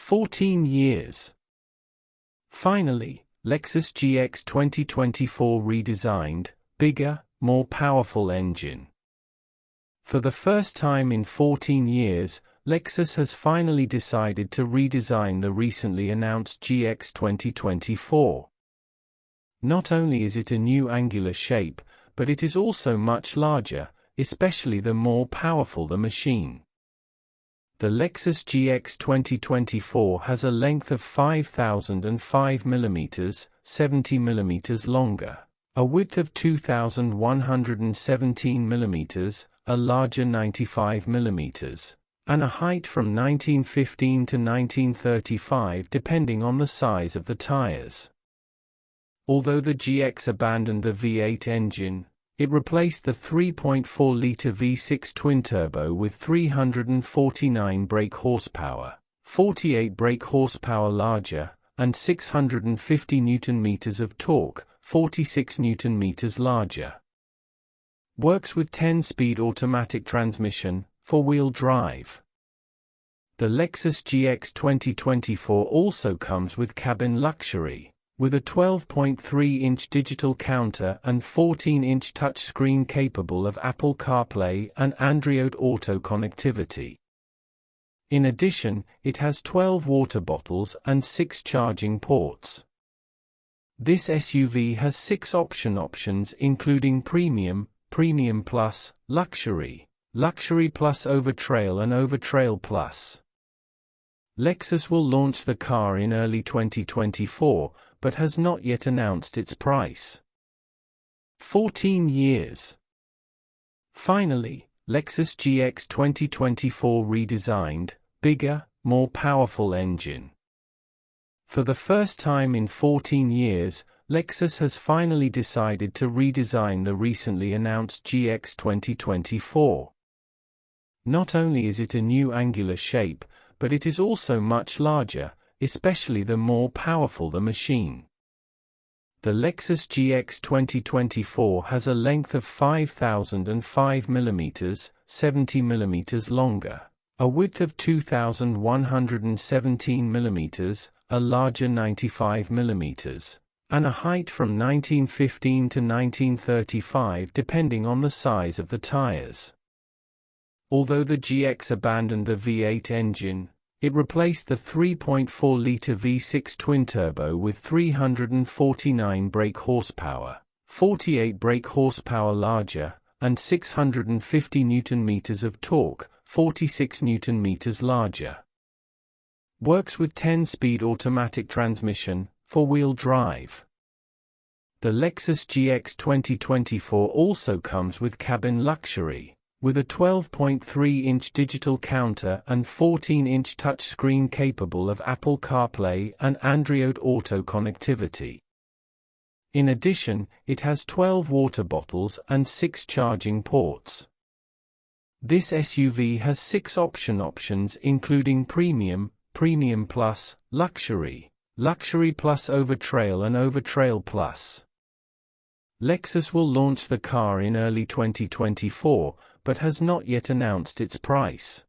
14 years. Finally, Lexus GX 2024 redesigned, bigger, more powerful engine. For the first time in 14 years, Lexus has finally decided to redesign the recently announced GX 2024. Not only is it a new angular shape, but it is also much larger, especially the more powerful the machine. The Lexus GX 2024 has a length of 5,005 mm, 70 mm longer, a width of 2,117 mm, a larger 95 mm, and a height from 1915 to 1935 depending on the size of the tires. Although the GX abandoned the V8 engine, it replaced the 3.4-liter V6 twin-turbo with 349 brake horsepower, 48 brake horsepower larger, and 650 Nm of torque, 46 Nm larger. Works with 10-speed automatic transmission, four-wheel drive. The Lexus GX 2024 also comes with cabin luxury, with a 12.3-inch digital counter and 14-inch touchscreen capable of Apple CarPlay and Andriod Auto connectivity. In addition, it has 12 water bottles and 6 charging ports. This SUV has 6 options including Premium, Premium Plus, Luxury, Luxury Plus Overtrail and Overtrail Plus. Lexus will launch the car in early 2024, but has not yet announced its price. 14 years. Finally, Lexus GX 2024 redesigned, bigger, more powerful engine. For the first time in 14 years, Lexus has finally decided to redesign the recently announced GX 2024. Not only is it a new angular shape, but it is also much larger, especially the more powerful the machine. The Lexus GX 2024 has a length of 5,005 mm, 70 mm longer, a width of 2,117 mm, a larger 95 mm, and a height from 1915 to 1935 depending on the size of the tires. Although the GX abandoned the V8 engine, it replaced the 3.4-liter V6 twin-turbo with 349 brake horsepower, 48 brake horsepower larger, and 650 Nm of torque, 46 Nm larger. Works with 10-speed automatic transmission, four-wheel drive. The Lexus GX 2024 also comes with cabin luxury, with a 12.3-inch digital counter and 14-inch touchscreen capable of Apple CarPlay and Andriod Auto connectivity. In addition, it has 12 water bottles and 6 charging ports. This SUV has 6 options including Premium, Premium Plus, Luxury, Luxury Plus Overtrail and Overtrail Plus. Lexus will launch the car in early 2024, but has not yet announced its price.